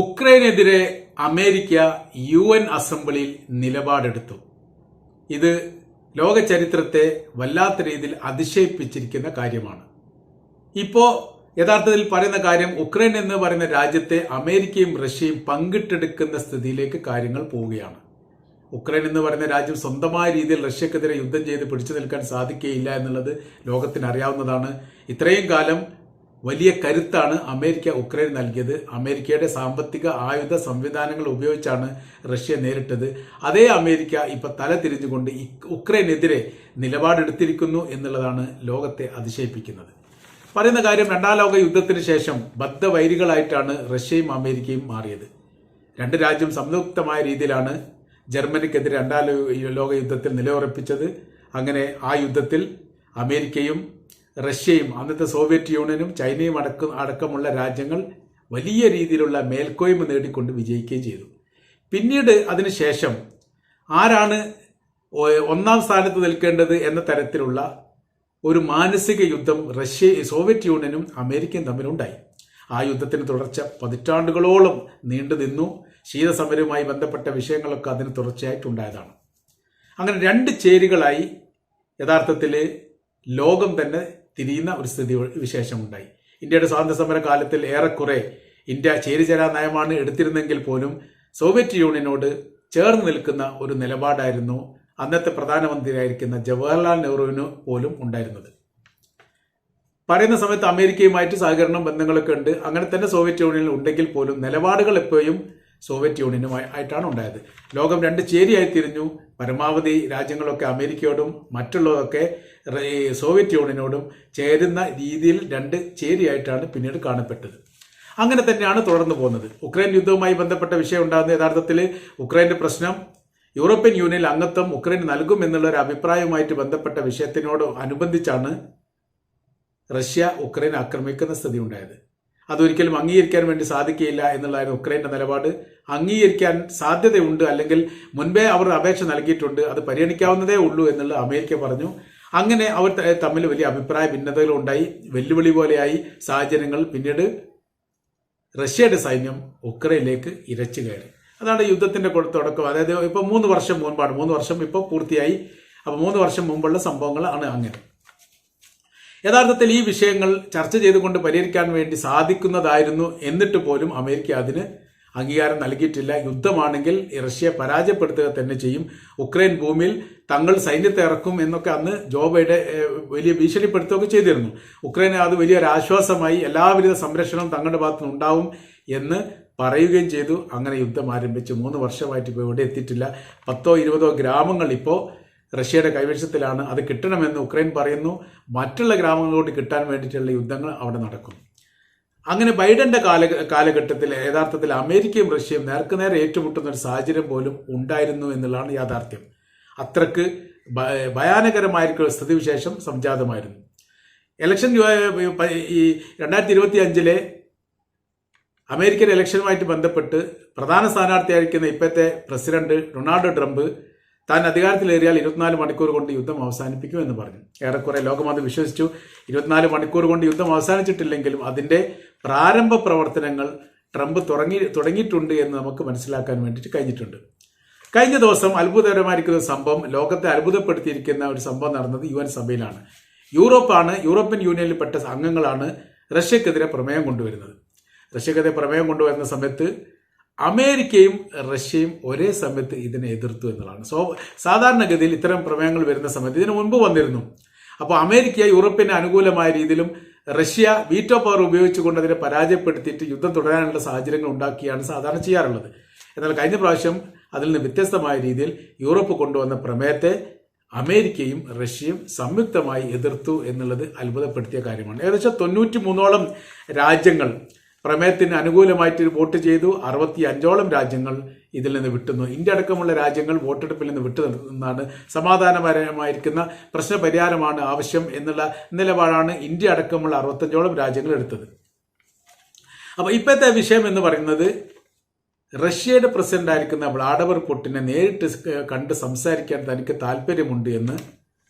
ഉക്രൈനെതിരെ America UN അസംബ്ലിയിൽ നിലപാടെടുത്തു. ഇത് ലോക ചരിത്രത്തെ വല്ലാത്ത രീതിയിൽ അതിശയിപ്പിച്ചിരിക്കുന്ന കാര്യമാണ്. ഇപ്പോൾ യഥാർത്ഥത്തിൽ പറയുന്ന കാര്യം, ഉക്രൈൻ എന്ന് പറയുന്ന രാജ്യത്തെ അമേരിക്കയും റഷ്യയും പങ്കിട്ടെടുക്കുന്ന സ്ഥിതിയിലേക്ക് കാര്യങ്ങൾ പോവുകയാണ്. ഉക്രൈൻ എന്ന് പറയുന്ന രാജ്യം സ്വന്തമായ രീതിയിൽ റഷ്യക്കെതിരെ യുദ്ധം ചെയ്ത് പിടിച്ചു നിൽക്കാൻ സാധിക്കുകയില്ല എന്നുള്ളത് ലോകത്തിന് അറിയാവുന്നതാണ്. ഇത്രയും കാലം വലിയ കരുത്താണ് അമേരിക്ക ഉക്രൈൻ നൽകിയത്. അമേരിക്കയുടെ സാമ്പത്തിക ആയുധ സംവിധാനങ്ങൾ ഉപയോഗിച്ചാണ് റഷ്യ നേരിട്ടത്. അതേ അമേരിക്ക ഇപ്പൊ തല തിരിഞ്ഞുകൊണ്ട് ഉക്രൈനെതിരെ നിലപാടെടുത്തിരിക്കുന്നു എന്നുള്ളതാണ് ലോകത്തെ അതിശയിപ്പിക്കുന്നത്. പറയുന്ന കാര്യം, രണ്ടാം ലോക യുദ്ധത്തിന് ശേഷം ബദ്ധവൈരികളായിട്ടാണ് റഷ്യയും അമേരിക്കയും മാറിയത്. രണ്ട് രാജ്യം സംയുക്തമായ രീതിയിലാണ് ജർമ്മനിക്കെതിരെ രണ്ടാം ലോക യുദ്ധത്തിൽ നിലയുറപ്പിച്ചത്. അങ്ങനെ ആ യുദ്ധത്തിൽ അമേരിക്കയും റഷ്യയും അന്നത്തെ സോവിയറ്റ് യൂണിയനും ചൈനയും അടക്കമുള്ള രാജ്യങ്ങൾ വലിയ രീതിയിലുള്ള മേൽക്കോയ്മ നേടിക്കൊണ്ട് വിജയിക്കുകയും ചെയ്തു. പിന്നീട് അതിനുശേഷം ആരാണ് ഒന്നാം സ്ഥാനത്ത് നിൽക്കേണ്ടത് എന്ന തരത്തിലുള്ള ഒരു മാനസിക യുദ്ധം സോവിയറ്റ് യൂണിയനും അമേരിക്കയും തമ്മിലുണ്ടായി. ആ യുദ്ധത്തിന് തുടർച്ച പതിറ്റാണ്ടുകളോളം നീണ്ടു നിന്നു. ശീതസമരവുമായി ബന്ധപ്പെട്ട വിഷയങ്ങളൊക്കെ അതിന് തുടർച്ചയായിട്ടുണ്ടായതാണ്. അങ്ങനെ രണ്ട് ചേരികളായി യഥാർത്ഥത്തിൽ ലോകം തന്നെ തിരിയുന്ന ഒരു സ്ഥിതി വിശേഷമുണ്ടായി. ഇന്ത്യയുടെ സ്വാതന്ത്ര്യ സമര കാലത്തിൽ ഏറെക്കുറെ ഇന്ത്യ ചേരിചേരാ നയമാണ് എടുത്തിരുന്നെങ്കിൽ പോലും സോവിയറ്റ് യൂണിയനോട് ചേർന്ന് നിൽക്കുന്ന ഒരു നിലപാടായിരുന്നു അന്നത്തെ പ്രധാനമന്ത്രിയായിരിക്കുന്ന ജവഹർലാൽ നെഹ്റുവിന് പോലും ഉണ്ടായിരുന്നത്. പറയുന്ന സമയത്ത് അമേരിക്കയുമായിട്ട് സഹകരണം ബന്ധങ്ങളൊക്കെ ഉണ്ട്. അങ്ങനെ തന്നെ സോവിയറ്റ് യൂണിയനിൽ ഉണ്ടെങ്കിൽ പോലും നിലപാടുകൾ എപ്പോഴും സോവിയറ്റ് യൂണിയനുമായിട്ടാണ് ഉണ്ടായത്. ലോകം രണ്ട് ചേരിയായി തിരിഞ്ഞു. പരമാവധി രാജ്യങ്ങളൊക്കെ അമേരിക്കയോടും മറ്റുള്ളതൊക്കെ സോവിയറ്റ് യൂണിയനോടും ചേരുന്ന രീതിയിൽ രണ്ട് ചേരിയായിട്ടാണ് പിന്നീട് കാണപ്പെട്ടത്. അങ്ങനെ തന്നെയാണ് തുടർന്നു പോകുന്നത്. ഉക്രൈൻ യുദ്ധവുമായി ബന്ധപ്പെട്ട വിഷയം ഉണ്ടാകുന്ന യഥാർത്ഥത്തിൽ ഉക്രൈന്റെ പ്രശ്നം യൂറോപ്യൻ യൂണിയനിൽ അംഗത്വം ഉക്രൈൻ നൽകും എന്നുള്ള ഒരു അഭിപ്രായവുമായിട്ട് ബന്ധപ്പെട്ട വിഷയത്തിനോട് അനുബന്ധിച്ചാണ് റഷ്യ ഉക്രൈൻ ആക്രമിക്കുന്ന സ്ഥിതി ഉണ്ടായത്. അതൊരിക്കലും അംഗീകരിക്കാൻ വേണ്ടി സാധിക്കുകയില്ല എന്നുള്ളതായിരുന്നു ഉക്രൈന്റെ നിലപാട്. അംഗീകരിക്കാൻ സാധ്യതയുണ്ട്, അല്ലെങ്കിൽ മുൻപേ അവർ അപേക്ഷ നൽകിയിട്ടുണ്ട്, അത് പരിഗണിക്കാവുന്നതേ ഉള്ളൂ എന്നുള്ള അമേരിക്ക പറഞ്ഞു. അങ്ങനെ അവർ തമ്മിൽ വലിയ അഭിപ്രായ ഭിന്നതകൾ ഉണ്ടായി. വെല്ലുവിളി പോലെയായി സാഹചര്യങ്ങൾ. പിന്നീട് റഷ്യയുടെ സൈന്യം ഉക്രൈനിലേക്ക് ഇരച്ചു കയറി. അതാണ് യുദ്ധത്തിന്റെ തുടക്കം. അതായത് ഇപ്പൊ 3 വർഷം മുൻപാണ്. 3 വർഷം ഇപ്പോൾ പൂർത്തിയായി. അപ്പൊ 3 വർഷം മുമ്പുള്ള സംഭവങ്ങളാണ് അങ്ങനെ. യഥാർത്ഥത്തിൽ ഈ വിഷയങ്ങൾ ചർച്ച ചെയ്തുകൊണ്ട് പരിഹരിക്കാൻ വേണ്ടി സാധിക്കുന്നതായിരുന്നു. എന്നിട്ട് പോലും അമേരിക്ക അതിന് അംഗീകാരം നൽകിയിട്ടില്ല. യുദ്ധമാണെങ്കിൽ റഷ്യയെ പരാജയപ്പെടുത്തുക തന്നെ ചെയ്യും, ഉക്രൈൻ ഭൂമിയിൽ തങ്ങൾ സൈന്യത്തെ ഇറക്കും എന്നൊക്കെ അന്ന് ജോ ബൈഡൻ വലിയ ഭീഷണിപ്പെടുത്തുകയൊക്കെ ചെയ്തിരുന്നു. ഉക്രൈന് അത് വലിയൊരു ആശ്വാസമായി, എല്ലാവിധ സംരക്ഷണവും തങ്ങളുടെ ഭാഗത്തുനിന്ന് ഉണ്ടാവും എന്ന് പറയുകയും ചെയ്തു. അങ്ങനെ യുദ്ധം ആരംഭിച്ചു. 3 വർഷമായിട്ട് ഇപ്പോൾ ഇവിടെ എത്തിയിട്ടില്ല. 10-20 ഗ്രാമങ്ങൾ ഇപ്പോൾ റഷ്യയുടെ കൈവശത്തിലാണ്. അത് കിട്ടണമെന്ന് ഉക്രൈൻ പറയുന്നു. മറ്റുള്ള ഗ്രാമങ്ങളോട് കിട്ടാൻ വേണ്ടിയിട്ടുള്ള യുദ്ധങ്ങൾ അവിടെ നടക്കുന്നു. അങ്ങനെ ബൈഡന്റെ കാലഘട്ടത്തിൽ യഥാർത്ഥത്തിൽ അമേരിക്കയും റഷ്യയും നേർക്കുനേരെ ഏറ്റുമുട്ടുന്ന ഒരു സാഹചര്യം പോലും ഉണ്ടായിരുന്നു എന്നുള്ളതാണ് യാഥാർത്ഥ്യം. അത്രക്ക് ഭയാനകരമായിരിക്കുന്ന സ്ഥിതിവിശേഷം സംജാതമായിരുന്നു. ഇലക്ഷൻ ഈ 2025 അമേരിക്കൻ ഇലക്ഷനുമായിട്ട് ബന്ധപ്പെട്ട് പ്രധാന സ്ഥാനാർത്ഥിയായിരിക്കുന്ന ഇപ്പോഴത്തെ പ്രസിഡന്റ് ഡൊണാൾഡ് ട്രംപ് താൻ അധികാരത്തിലേറിയാൽ 24 മണിക്കൂർ കൊണ്ട് യുദ്ധം അവസാനിപ്പിക്കുമെന്ന് പറഞ്ഞു. ഏറെക്കുറെ ലോകം അത് വിശ്വസിച്ചു. 24 മണിക്കൂർ കൊണ്ട് യുദ്ധം അവസാനിച്ചിട്ടില്ലെങ്കിലും അതിന്റെ പ്രാരംഭ പ്രവർത്തനങ്ങൾ ട്രംപ് തുടങ്ങിയിട്ടുണ്ട് എന്ന് നമുക്ക് മനസ്സിലാക്കാൻ വേണ്ടിയിട്ട് കഴിഞ്ഞിട്ടുണ്ട്. കഴിഞ്ഞ ദിവസം അത്ഭുതകരമായിരിക്കുന്ന സംഭവം, ലോകത്തെ അത്ഭുതപ്പെടുത്തിയിരിക്കുന്ന ഒരു സംഭവം നടന്നത് UN സഭയിലാണ്. യൂറോപ്യൻ യൂണിയനിൽപ്പെട്ട അംഗങ്ങളാണ് റഷ്യക്കെതിരെ പ്രമേയം കൊണ്ടുവരുന്നത്. റഷ്യക്കെതിരെ പ്രമേയം കൊണ്ടുവരുന്ന സമയത്ത് അമേരിക്കയും റഷ്യയും ഒരേ സമയത്ത് ഇതിനെ എതിർത്തു എന്നുള്ളതാണ്. സാധാരണഗതിയിൽ ഇത്തരം പ്രമേയങ്ങൾ വരുന്ന സമയത്ത് ഇതിനു മുൻപ് വന്നിരുന്നു. അപ്പോൾ അമേരിക്ക യൂറോപ്പിന് അനുകൂലമായ രീതിയിലും റഷ്യ വീറ്റോ പവർ ഉപയോഗിച്ചുകൊണ്ട് അതിനെ പരാജയപ്പെടുത്തിയിട്ട് യുദ്ധം തുടരാനുള്ള സാഹചര്യങ്ങൾ ഉണ്ടാക്കിയാണ് സാധാരണ ചെയ്യാറുള്ളത്. എന്നാൽ കഴിഞ്ഞ പ്രാവശ്യം അതിൽ നിന്ന് വ്യത്യസ്തമായ രീതിയിൽ യൂറോപ്പ് കൊണ്ടുവന്ന പ്രമേയത്തെ അമേരിക്കയും റഷ്യയും സംയുക്തമായി എതിർത്തു എന്നുള്ളത് അത്ഭുതപ്പെടുത്തിയ കാര്യമാണ്. ഏകദേശം 93ഓളം രാജ്യങ്ങൾ പ്രമേയത്തിന് അനുകൂലമായിട്ട് വോട്ട് ചെയ്തു. 65ഓളം രാജ്യങ്ങൾ ഇതിൽ നിന്ന് വിട്ടുന്നു. ഇന്ത്യ അടക്കമുള്ള രാജ്യങ്ങൾ വോട്ടെടുപ്പിൽ നിന്ന് വിട്ടുനിന്നാണ് സമാധാനപരമായിരിക്കുന്ന പ്രശ്നപരിഹാരമാണ് ആവശ്യം എന്നുള്ള നിലപാടാണ് ഇന്ത്യ അടക്കമുള്ള 65ഓളം രാജ്യങ്ങൾ എടുത്തത്. അപ്പൊ ഇപ്പോഴത്തെ വിഷയം എന്ന് പറയുന്നത്, റഷ്യയുടെ പ്രസിഡന്റ് ആയിരിക്കുന്ന വ്ളാഡിമിർ പുടിനെ നേരിട്ട് കണ്ട് സംസാരിക്കാൻ തനിക്ക് താല്പര്യമുണ്ട് എന്ന്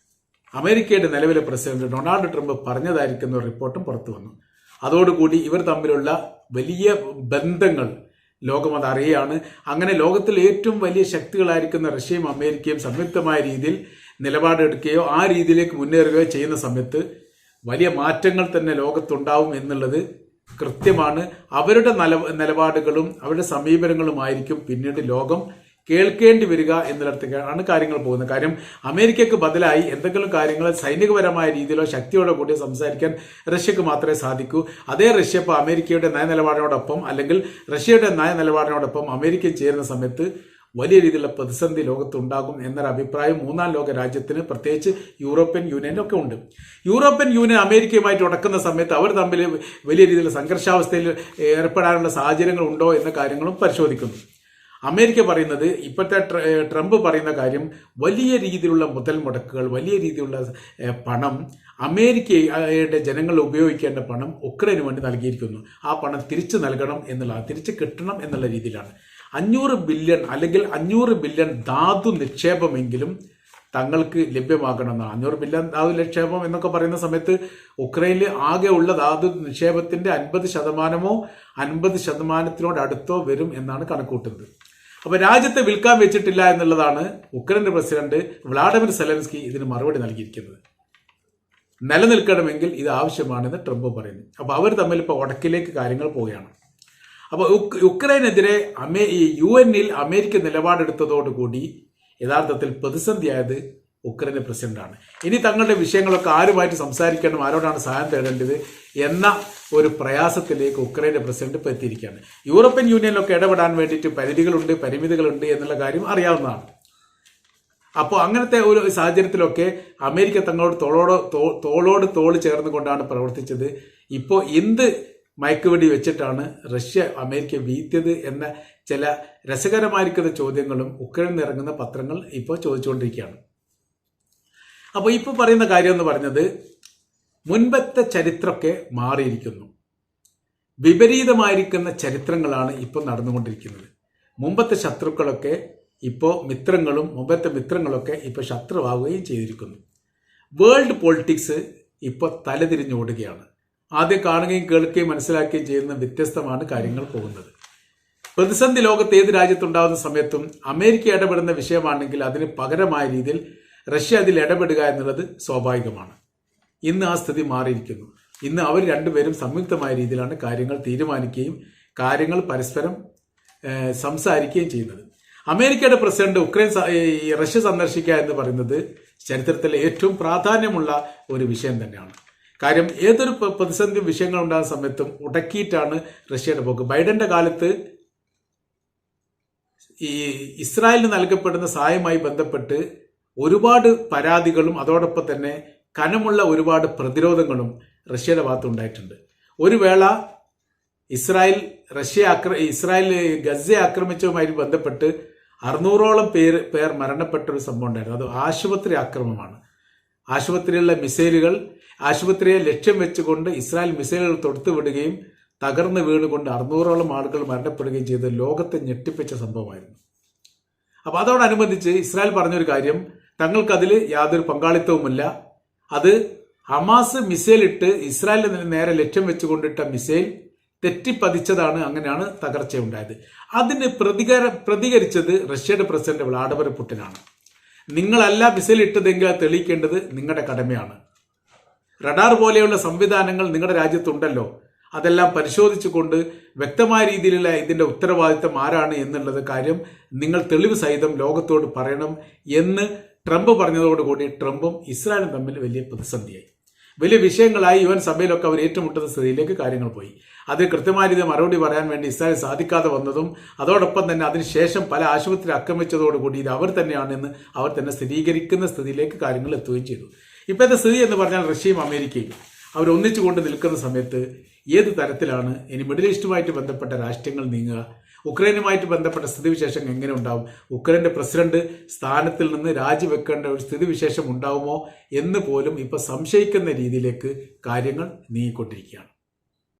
അമേരിക്കയുടെ നിലവിലെ പ്രസിഡന്റ് ഡൊണാൾഡ് ട്രംപ് പറഞ്ഞതായിരിക്കുന്ന ഒരു റിപ്പോർട്ടും പുറത്തു വന്നു. അതോടുകൂടി ഇവർ തമ്മിലുള്ള വലിയ ബന്ധങ്ങൾ ലോകം അത് അറിയുകയാണ്. അങ്ങനെ ലോകത്തിൽ ഏറ്റവും വലിയ ശക്തികളായിരിക്കുന്ന റഷ്യയും അമേരിക്കയും സംയുക്തമായ രീതിയിൽ നിലപാടെടുക്കുകയോ ആ രീതിയിലേക്ക് മുന്നേറുകയോ ചെയ്യുന്ന സമയത്ത് വലിയ മാറ്റങ്ങൾ തന്നെ ലോകത്തുണ്ടാവും എന്നുള്ളത് കൃത്യമാണ്. അവരുടെ നിലപാടുകളും അവരുടെ സമീപനങ്ങളുമായിരിക്കും പിന്നീട് ലോകം കേൾക്കേണ്ടി വരിക എന്നിടത്തേക്കാണ് കാര്യങ്ങൾ പോകുന്നത്. കാര്യം അമേരിക്കയ്ക്ക് ബദലായി എന്തെങ്കിലും കാര്യങ്ങൾ സൈനികപരമായ രീതിയിലോ ശക്തിയോടെ കൂടി സംസാരിക്കാൻ റഷ്യക്ക് മാത്രമേ സാധിക്കൂ. അതേ റഷ്യ ഇപ്പോൾ അമേരിക്കയുടെ നയനിലപാടിനോടൊപ്പം അല്ലെങ്കിൽ റഷ്യയുടെ നയനിലപാടിനോടൊപ്പം അമേരിക്ക ചേരുന്ന സമയത്ത് വലിയ രീതിയിലുള്ള പ്രതിസന്ധി ലോകത്തുണ്ടാകും എന്നൊരു അഭിപ്രായം മൂന്നാം ലോക രാജ്യത്തിന്, പ്രത്യേകിച്ച് യൂറോപ്യൻ യൂണിയനിലൊക്കെ ഉണ്ട്. യൂറോപ്യൻ യൂണിയൻ അമേരിക്കയുമായിട്ട് ഉടക്കുന്ന സമയത്ത് അവർ തമ്മിൽ വലിയ രീതിയിലുള്ള സംഘർഷാവസ്ഥയിൽ ഏർപ്പെടാനുള്ള സാഹചര്യങ്ങൾ ഉണ്ടോ എന്ന കാര്യങ്ങളും പരിശോധിക്കുന്നു. അമേരിക്ക പറയുന്നത്, ഇപ്പോഴത്തെ ട്രംപ് പറയുന്ന കാര്യം, വലിയ രീതിയിലുള്ള മുതൽ മുടക്കുകൾ, വലിയ രീതിയിലുള്ള പണം അമേരിക്കയുടെ ജനങ്ങൾ ഉപയോഗിക്കേണ്ട പണം ഉക്രൈന് വേണ്ടി നൽകിയിരിക്കുന്നു. ആ പണം തിരിച്ചു നൽകണം എന്നുള്ള, തിരിച്ചു കിട്ടണം എന്നുള്ള രീതിയിലാണ്. 500 ബില്യൺ അല്ലെങ്കിൽ 500 ബില്യൺ ധാതു നിക്ഷേപമെങ്കിലും തങ്ങൾക്ക് ലഭ്യമാകണമെന്നാണ്. 500 ബില്യൺ ധാതു നിക്ഷേപം എന്നൊക്കെ പറയുന്ന സമയത്ത് ഉക്രൈനിൽ ആകെ ഉള്ള ധാതു നിക്ഷേപത്തിന്റെ 50%മോ 50%-നോട് അടുത്തോ വരും എന്നാണ് കണക്കൂട്ടുന്നത്. അപ്പൊ രാജ്യത്തെ വിൽക്കാൻ വെച്ചിട്ടില്ല എന്നുള്ളതാണ് ഉക്രൈന്റെ പ്രസിഡന്റ് വ്ളാഡിമിർ സെലൻസ്കി ഇതിന് മറുപടി നൽകിയിരിക്കുന്നത്. നിലനിൽക്കണമെങ്കിൽ ഇത് ആവശ്യമാണെന്ന് ട്രംപ് പറയുന്നു. അപ്പൊ അവർ തമ്മിൽ ഇപ്പോൾ ഉടക്കിലേക്ക് കാര്യങ്ങൾ പോവുകയാണ്. അപ്പോൾ യുക്രൈനെതിരെ UN-ൽ അമേരിക്ക നിലപാടെടുത്തതോടുകൂടി യഥാർത്ഥത്തിൽ പ്രതിസന്ധിയായത് ഉക്രൈന്റെ പ്രസിഡന്റാണ്. ഇനി തങ്ങളുടെ വിഷയങ്ങളൊക്കെ ആരുമായിട്ട് സംസാരിക്കണം, ആരോടാണ് സഹായം തേടേണ്ടത് എന്ന ഒരു പ്രയാസത്തിലേക്ക് ഉക്രൈന്റെ പ്രസിഡന്റ് ഇപ്പോൾ എത്തിയിരിക്കുകയാണ്. യൂറോപ്യൻ യൂണിയനിലൊക്കെ ഇടപെടാൻ വേണ്ടിയിട്ട് പരിധികളുണ്ട്, പരിമിതികളുണ്ട് എന്നുള്ള കാര്യം അറിയാവുന്നതാണ്. അപ്പോൾ അങ്ങനത്തെ ഒരു സാഹചര്യത്തിലൊക്കെ അമേരിക്ക തങ്ങളോട് തോളോട് തോള് ചേർന്നുകൊണ്ടാണ് പ്രവർത്തിച്ചത്. ഇപ്പോൾ എന്ത് മയക്കുവെടി വെച്ചിട്ടാണ് റഷ്യ അമേരിക്ക വീഴ്ത്തിയത് എന്ന ചില രസകരമായിരിക്കുന്ന ചോദ്യങ്ങളും ഉക്രൈനിൽ ഇറങ്ങുന്ന പത്രങ്ങൾ ഇപ്പോൾ ചോദിച്ചുകൊണ്ടിരിക്കുകയാണ്. അപ്പോൾ ഇപ്പോൾ പറയുന്ന കാര്യം എന്ന് പറഞ്ഞത്, മുൻപത്തെ ചരിത്രമൊക്കെ മാറിയിരിക്കുന്നു. വിപരീതമായിരിക്കുന്ന ചരിത്രങ്ങളാണ് ഇപ്പോൾ നടന്നുകൊണ്ടിരിക്കുന്നത്. മുമ്പത്തെ ശത്രുക്കളൊക്കെ ഇപ്പോൾ മിത്രങ്ങളും, മുമ്പത്തെ മിത്രങ്ങളൊക്കെ ഇപ്പോൾ ശത്രുവാകുകയും ചെയ്തിരിക്കുന്നു. വേൾഡ് പൊളിറ്റിക്സ് ഇപ്പോൾ തലതിരിഞ്ഞോടുകയാണ്. ആദ്യം കാണുകയും കേൾക്കുകയും മനസ്സിലാക്കുകയും ചെയ്യുന്ന വ്യത്യസ്തമാണ് കാര്യങ്ങൾ പോകുന്നത്. പ്രതിസന്ധി ലോകത്ത് ഏത് രാജ്യത്തുണ്ടാകുന്ന സമയത്തും അമേരിക്ക ഇടപെടുന്ന വിഷയമാണെങ്കിൽ അതിന് പകരമായ രീതിയിൽ റഷ്യ അതിൽ ഇടപെടുക എന്നുള്ളത് സ്വാഭാവികമാണ്. ഇന്ന് ആ സ്ഥിതി മാറിയിരിക്കുന്നു. ഇന്ന് അവർ രണ്ടുപേരും സംയുക്തമായ രീതിയിലാണ് കാര്യങ്ങൾ തീരുമാനിക്കുകയും കാര്യങ്ങൾ പരസ്പരം സംസാരിക്കുകയും ചെയ്യുന്നത്. അമേരിക്കയുടെ പ്രസിഡന്റ് റഷ്യ സന്ദർശിക്കുക എന്ന് പറയുന്നത് ചരിത്രത്തിലെ ഏറ്റവും പ്രാധാന്യമുള്ള ഒരു വിഷയം തന്നെയാണ്. കാര്യം ഏതൊരു പ്രതിസന്ധി വിഷയങ്ങൾ ഉണ്ടാകുന്ന സമയത്തും ഉടക്കിയിട്ടാണ് റഷ്യയുടെ പോക്ക്. ബൈഡന്റെ കാലത്ത് ഈ ഇസ്രായേലിന് നൽകപ്പെടുന്ന സഹായവുമായി ബന്ധപ്പെട്ട് ഒരുപാട് പരാതികളും അതോടൊപ്പം തന്നെ കനമുള്ള ഒരുപാട് പ്രതിരോധങ്ങളും റഷ്യയുടെ ഭാഗത്ത് ഉണ്ടായിട്ടുണ്ട്. ഒരു വേള ഇസ്രായേൽ ഗസയെ ആക്രമിച്ചതുമായി ബന്ധപ്പെട്ട് 600ഓളം പേർ മരണപ്പെട്ട ഒരു സംഭവം ഉണ്ടായിരുന്നു. അത് ആശുപത്രി ആക്രമണമാണ്. ആശുപത്രിയിലുള്ള മിസൈലുകൾ, ആശുപത്രിയെ ലക്ഷ്യം വെച്ചുകൊണ്ട് ഇസ്രായേൽ മിസൈലുകൾ തൊടുത്തു വിടുകയും തകർന്നു വീണുകൊണ്ട് 600ഓളം ആളുകൾ മരണപ്പെടുകയും ചെയ്ത് ലോകത്തെ ഞെട്ടിപ്പിച്ച സംഭവമായിരുന്നു. അപ്പോൾ അതോടനുബന്ധിച്ച് ഇസ്രായേൽ പറഞ്ഞൊരു കാര്യം, തങ്ങൾക്കതിൽ യാതൊരു പങ്കാളിത്തവുമില്ല. അത് ഹമാസ് മിസൈൽ ഇട്ട് ഇസ്രായേലിന് നേരെ ലക്ഷ്യം വെച്ചുകൊണ്ടിട്ട മിസൈൽ തെറ്റിപ്പതിച്ചതാണ്, അങ്ങനെയാണ് തകർച്ചയുണ്ടായത്. അതിന് പ്രതികരിച്ചത് റഷ്യയുടെ പ്രസിഡന്റ് വ്ളാഡിമിർ പുടിനാണ്. നിങ്ങളല്ല മിസൈൽ ഇട്ടതെങ്കിൽ അത് തെളിയിക്കേണ്ടത് നിങ്ങളുടെ കടമയാണ്. റഡാർ പോലെയുള്ള സംവിധാനങ്ങൾ നിങ്ങളുടെ രാജ്യത്തുണ്ടല്ലോ, അതെല്ലാം പരിശോധിച്ചുകൊണ്ട് വ്യക്തമായ രീതിയിലുള്ള ഇതിന്റെ ഉത്തരവാദിത്തം ആരാണ് എന്നുള്ളത് കാര്യം നിങ്ങൾ തെളിവ് സഹിതം ലോകത്തോട് പറയണം എന്ന് ട്രംപ് പറഞ്ഞതോടുകൂടി ട്രംപും ഇസ്രായേലും തമ്മിൽ വലിയ പ്രതിസന്ധിയായി. വലിയ വിഷയങ്ങളായി UN സഭയിലൊക്കെ അവർ ഏറ്റുമുട്ടുന്ന സ്ഥിതിയിലേക്ക് കാര്യങ്ങൾ പോയി. അത് കൃത്യമായ രീതിയിൽ മറുപടി പറയാൻ വേണ്ടി ഇസ്രായേൽ സാധിക്കാതെ വന്നതും അതോടൊപ്പം തന്നെ അതിനുശേഷം പല ആശുപത്രി ആക്രമിച്ചതോടുകൂടി ഇത് അവർ തന്നെയാണെന്ന് അവർ തന്നെ സ്ഥിരീകരിക്കുന്ന സ്ഥിതിയിലേക്ക് കാര്യങ്ങൾ എത്തുകയും ചെയ്തു. ഇപ്പോഴത്തെ സ്ഥിതി എന്ന് പറഞ്ഞാൽ റഷ്യയും അമേരിക്കയും അവർ ഒന്നിച്ചുകൊണ്ട് നിൽക്കുന്ന സമയത്ത് ഏത് തരത്തിലാണ് ഇനി മിഡിൽ ഈസ്റ്റുമായിട്ട് ബന്ധപ്പെട്ട രാഷ്ട്രങ്ങൾ നീങ്ങുക, ഉക്രൈനുമായിട്ട് ബന്ധപ്പെട്ട സ്ഥിതിവിശേഷം എങ്ങനെ ഉണ്ടാവും, ഉക്രൈന്റെ പ്രസിഡന്റ് സ്ഥാനത്തിൽ നിന്ന് രാജിവെക്കേണ്ട ഒരു സ്ഥിതിവിശേഷം ഉണ്ടാവുമോ എന്ന് പോലും ഇപ്പൊ സംശയിക്കുന്ന രീതിയിലേക്ക് കാര്യങ്ങൾ നീങ്ങിക്കൊണ്ടിരിക്കുകയാണ്.